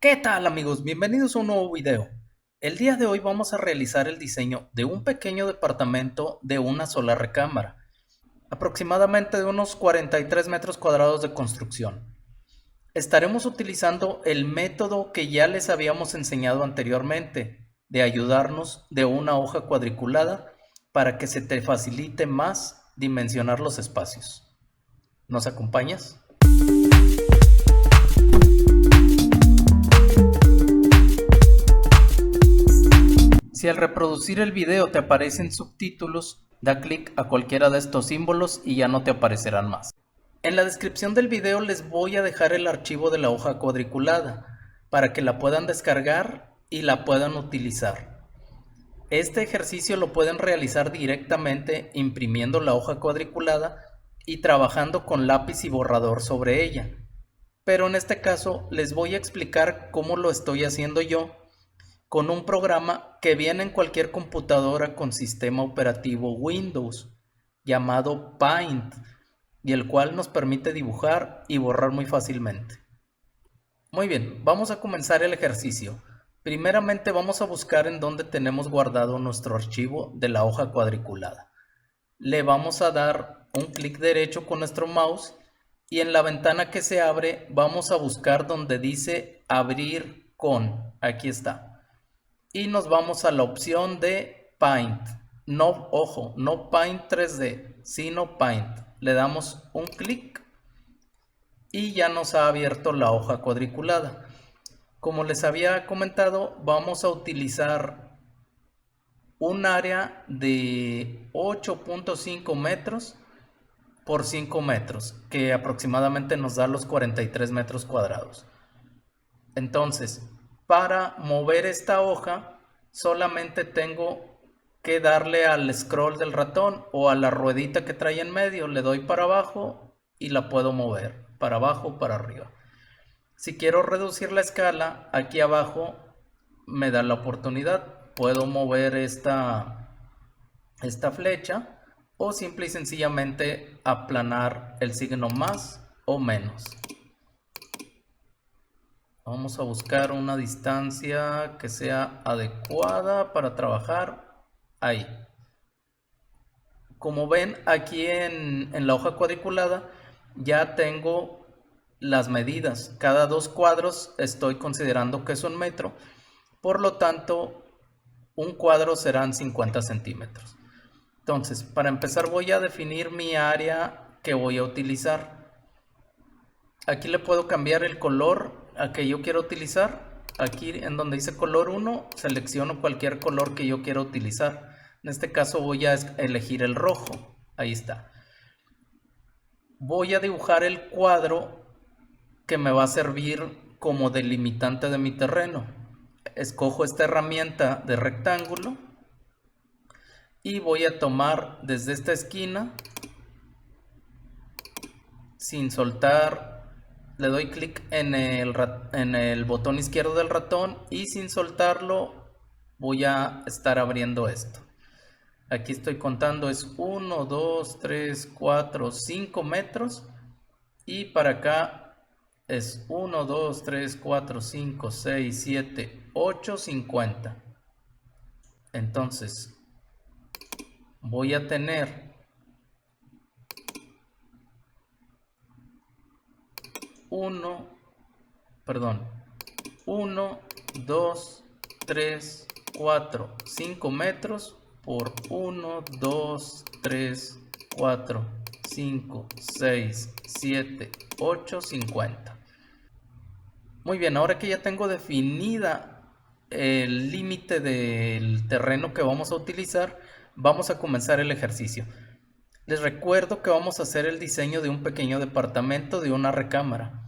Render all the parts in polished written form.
¿Qué tal amigos? Bienvenidos a un nuevo video. El día de hoy vamos a realizar el diseño de un pequeño departamento de una sola recámara, aproximadamente de unos 43 metros cuadrados de construcción. Estaremos utilizando el método que ya les habíamos enseñado anteriormente, de ayudarnos de una hoja cuadriculada para que se te facilite más dimensionar los espacios. ¿Nos acompañas? Si al reproducir el video te aparecen subtítulos, da clic a cualquiera de estos símbolos y ya no te aparecerán más. En la descripción del video les voy a dejar el archivo de la hoja cuadriculada para que la puedan descargar y la puedan utilizar. Este ejercicio lo pueden realizar directamente imprimiendo la hoja cuadriculada y trabajando con lápiz y borrador sobre ella. Pero en este caso les voy a explicar cómo lo estoy haciendo yo con un programa que viene en cualquier computadora con sistema operativo Windows llamado Paint y el cual nos permite dibujar y borrar muy fácilmente. Muy bien, vamos a comenzar el ejercicio. Primeramente vamos a buscar en dónde tenemos guardado nuestro archivo de la hoja cuadriculada. Le vamos a dar un clic derecho con nuestro mouse y en la ventana que se abre vamos a buscar donde dice abrir con. Aquí está. Y nos vamos a la opción de Paint. No, ojo, no Paint 3D, sino Paint. Le damos un clic y ya nos ha abierto la hoja cuadriculada. Como les había comentado, vamos a utilizar un área de 8.5 metros por 5 metros, que aproximadamente nos da los 43 metros cuadrados. Entonces, para mover esta hoja, solamente tengo que darle al scroll del ratón o a la ruedita que trae en medio. Le doy para abajo y la puedo mover, para abajo o para arriba. Si quiero reducir la escala, aquí abajo me da la oportunidad. Puedo mover esta flecha o simple y sencillamente aplanar el signo más o menos. Vamos a buscar una distancia que sea adecuada para trabajar ahí. Como ven aquí en la hoja cuadriculada ya tengo las medidas. Cada 2 cuadros estoy considerando que es 1 metro. Por lo tanto, un cuadro serán 50 centímetros. Entonces, para empezar voy a definir mi área que voy a utilizar. Aquí le puedo cambiar el color a que yo quiero utilizar. Aquí en donde dice color 1, selecciono cualquier color que yo quiera utilizar. En este caso voy a elegir el rojo. Ahí está. Voy a dibujar el cuadro que me va a servir como delimitante de mi terreno. Escojo esta herramienta de rectángulo y voy a tomar desde esta esquina, sin soltar. Le doy clic en el botón izquierdo del ratón y sin soltarlo voy a estar abriendo esto. Aquí estoy contando, es 1, 2, 3, 4, 5 metros. Y para acá es 1, 2, 3, 4, 5, 6, 7, 8, 50. Entonces voy a tener 1, 2, 3, 4, 5 metros por 1, 2, 3, 4, 5, 6, 7, 8, 50. Muy bien, ahora que ya tengo definida el límite del terreno que vamos a utilizar, vamos a comenzar el ejercicio. Les recuerdo que vamos a hacer el diseño de un pequeño departamento de una recámara,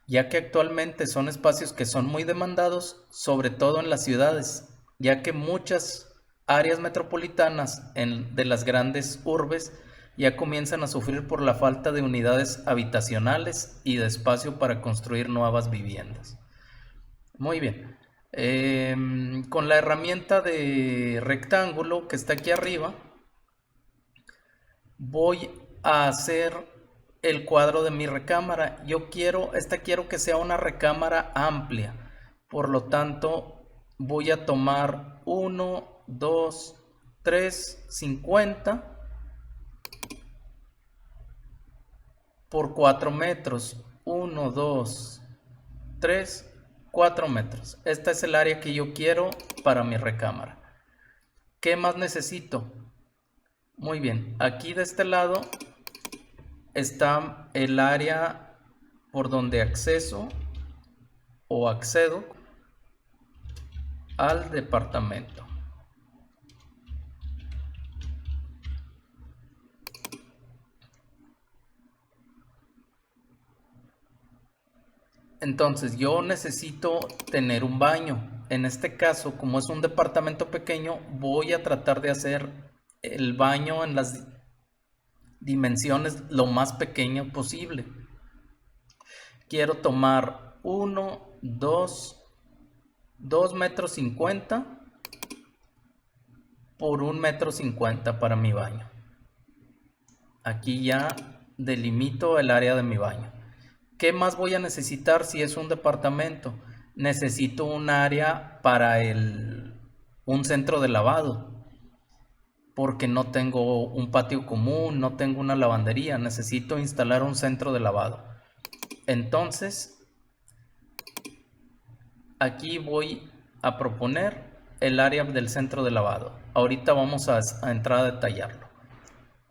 ya que actualmente son espacios que son muy demandados, sobre todo en las ciudades, ya que muchas áreas metropolitanas de las grandes urbes ya comienzan a sufrir por la falta de unidades habitacionales y de espacio para construir nuevas viviendas. Muy bien. Con la herramienta de rectángulo que está aquí arriba, voy a hacer el cuadro de mi recámara. Quiero que sea una recámara amplia. Por lo tanto, voy a tomar 1, 2, 3, 50 por 4 metros. 1, 2, 3, 4 metros. Esta es el área que yo quiero para mi recámara. ¿Qué más necesito? Muy bien, aquí de este lado está el área por donde acceso o accedo al departamento. Entonces yo necesito tener un baño. En este caso, como es un departamento pequeño, voy a tratar de hacer el baño en las dimensiones lo más pequeño posible. Quiero tomar 2 metros 50 por 1 metro 50 para mi baño. Aquí ya delimito el área de mi baño. ¿Qué más voy a necesitar si es un departamento? Necesito un área para un centro de lavado, porque no tengo un patio común, no tengo una lavandería, necesito instalar un centro de lavado. Entonces, aquí voy a proponer el área del centro de lavado. Ahorita vamos a entrar a detallarlo.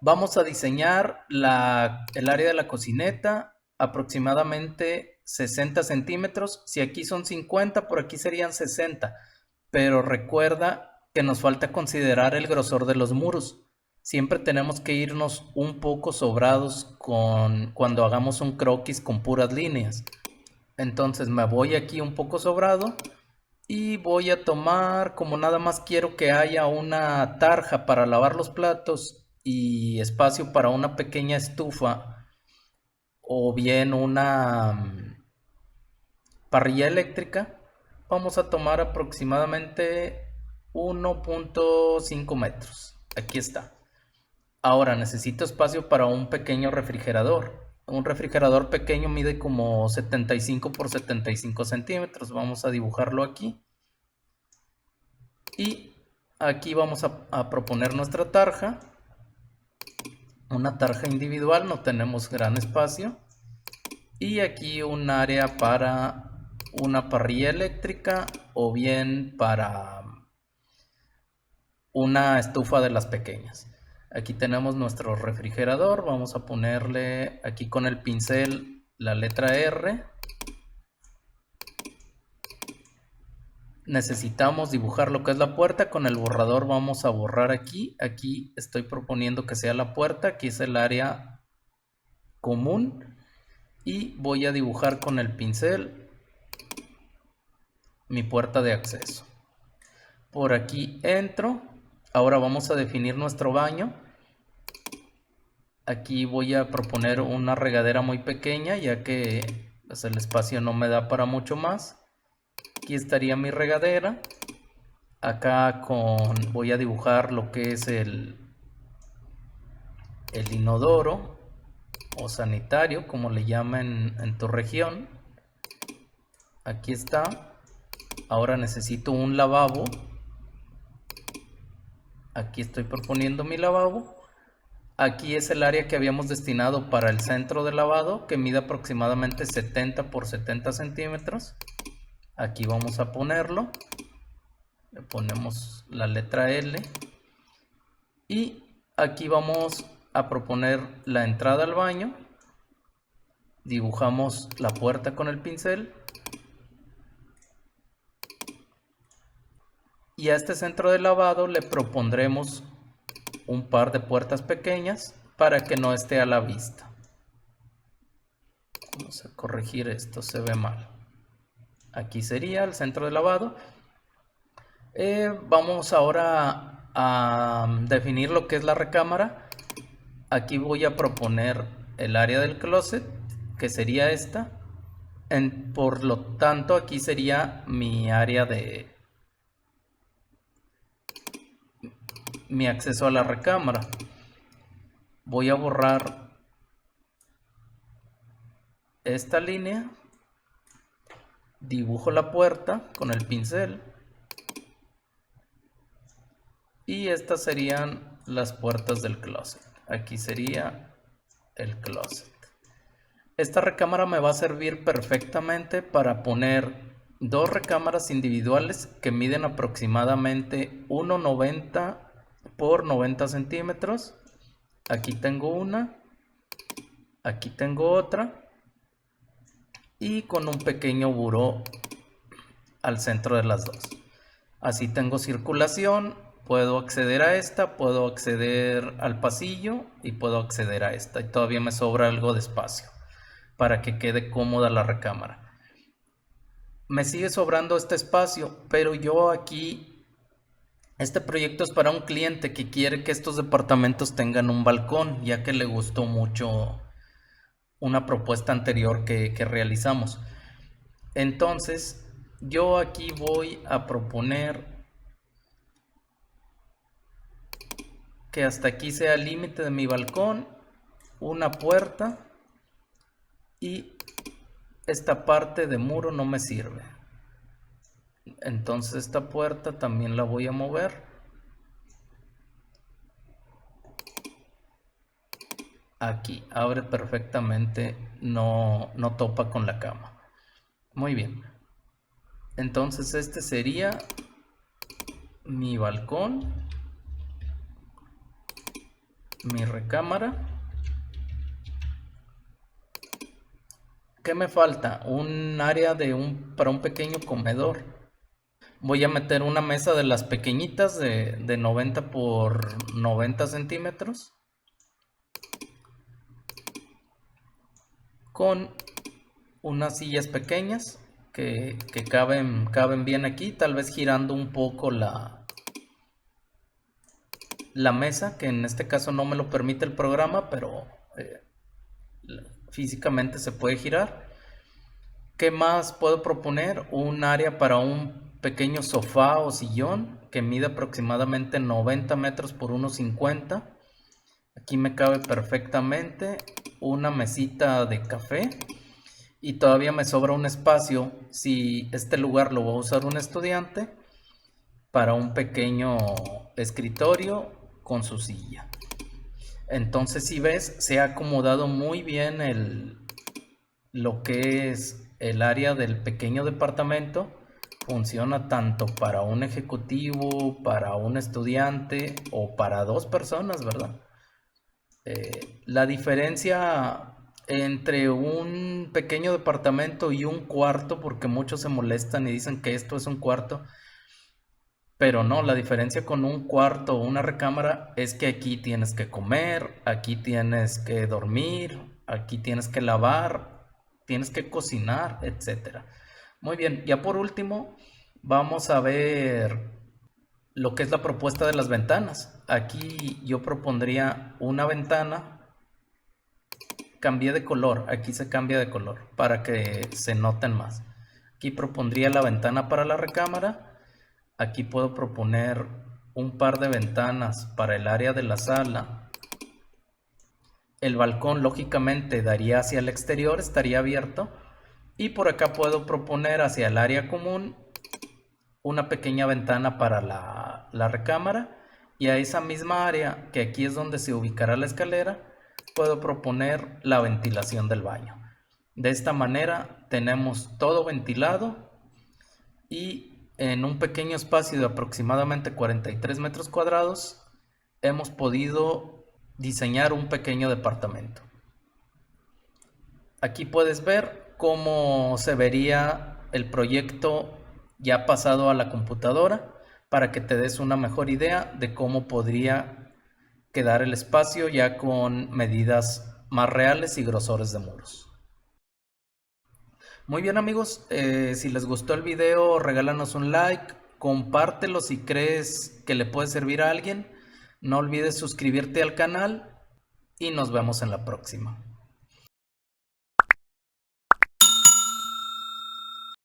Vamos a diseñar el área de la cocineta, aproximadamente 60 centímetros. Si aquí son 50, por aquí serían 60. Pero recuerda que nos falta considerar el grosor de los muros. Siempre tenemos que irnos un poco sobrados cuando hagamos un croquis con puras líneas. Entonces me voy aquí un poco sobrado y voy a tomar, como nada más quiero que haya una tarja para lavar los platos y espacio para una pequeña estufa o bien una parrilla eléctrica, vamos a tomar aproximadamente 1.5 metros. Aquí está. Ahora necesito espacio para un pequeño refrigerador. Un refrigerador pequeño mide como 75 por 75 centímetros. Vamos a dibujarlo aquí. Y aquí vamos a proponer nuestra tarja. Una tarja individual, no tenemos gran espacio. Y aquí un área para una parrilla eléctrica o bien para una estufa de las pequeñas. Aquí tenemos nuestro refrigerador. Vamos a ponerle aquí con el pincel la letra R. Necesitamos dibujar lo que es la puerta. Con el borrador vamos a borrar aquí. Aquí estoy proponiendo que sea la puerta. Aquí es el área común. Y voy a dibujar con el pincel mi puerta de acceso. Por aquí entro. Ahora vamos a definir nuestro baño. Aquí voy a proponer una regadera muy pequeña, ya que pues, el espacio no me da para mucho más. Aquí estaría mi regadera. Acá voy a dibujar lo que es el inodoro o sanitario, como le llaman en tu región. Aquí está. Ahora necesito un lavabo. Aquí estoy proponiendo mi lavabo. Aquí es el área que habíamos destinado para el centro de lavado, que mide aproximadamente 70 por 70 centímetros. Aquí vamos a ponerlo. Le ponemos la letra L. Y aquí vamos a proponer la entrada al baño. Dibujamos la puerta con el pincel. Y a este centro de lavado le propondremos un par de puertas pequeñas para que no esté a la vista. Vamos a corregir esto, se ve mal. Aquí sería el centro de lavado. Vamos ahora a definir lo que es la recámara. Aquí voy a proponer el área del closet, que sería esta. Por lo tanto, aquí sería mi área de mi acceso a la recámara. Voy a borrar esta línea dibujo la puerta con el pincel y estas serían las puertas del closet. Aquí sería el closet. Esta recámara me va a servir perfectamente para poner dos recámaras individuales que miden aproximadamente 1,90 por 90 centímetros. Aquí tengo una, aquí tengo otra y con un pequeño buró al centro de las dos. Así tengo circulación, puedo acceder a esta, puedo acceder al pasillo y puedo acceder a esta. Y todavía me sobra algo de espacio para que quede cómoda la recámara. Me sigue sobrando este espacio, pero yo aquí, este proyecto es para un cliente que quiere que estos departamentos tengan un balcón, ya que le gustó mucho una propuesta anterior que realizamos. Entonces, yo aquí voy a proponer que hasta aquí sea el límite de mi balcón, una puerta y esta parte de muro no me sirve. Entonces esta puerta también la voy a mover. Aquí abre perfectamente, no topa con la cama. Muy bien. Entonces este sería mi balcón, mi recámara. ¿Qué me falta? Un área para un pequeño comedor. Voy a meter una mesa de las pequeñitas de 90 por 90 centímetros. Con unas sillas pequeñas que caben bien aquí, tal vez girando un poco la mesa, que en este caso no me lo permite el programa, pero físicamente se puede girar. ¿Qué más puedo proponer? Un área para un pequeño sofá o sillón que mide aproximadamente 90 metros por 1,50. Aquí me cabe perfectamente una mesita de café y todavía me sobra un espacio, si este lugar lo va a usar un estudiante, para un pequeño escritorio con su silla. Entonces, si ves, se ha acomodado muy bien lo que es el área del pequeño departamento. Funciona tanto para un ejecutivo, para un estudiante o para dos personas, ¿verdad? La diferencia entre un pequeño departamento y un cuarto, porque muchos se molestan y dicen que esto es un cuarto, pero no, la diferencia con un cuarto o una recámara es que aquí tienes que comer, aquí tienes que dormir, aquí tienes que lavar, tienes que cocinar, etc. Muy bien, ya por último vamos a ver lo que es la propuesta de las ventanas. Aquí yo propondría una ventana. Cambié de color, aquí se cambia de color para que se noten más. Aquí propondría la ventana para la recámara. Aquí puedo proponer un par de ventanas para el área de la sala. El balcón lógicamente daría hacia el exterior, estaría abierto. Y por acá puedo proponer hacia el área común una pequeña ventana para la recámara. Y a esa misma área, que aquí es donde se ubicará la escalera, puedo proponer la ventilación del baño. De esta manera tenemos todo ventilado y en un pequeño espacio de aproximadamente 43 metros cuadrados hemos podido diseñar un pequeño departamento. Aquí puedes ver cómo se vería el proyecto ya pasado a la computadora para que te des una mejor idea de cómo podría quedar el espacio ya con medidas más reales y grosores de muros. Muy bien amigos, si les gustó el video regálanos un like, compártelo si crees que le puede servir a alguien, no olvides suscribirte al canal y nos vemos en la próxima.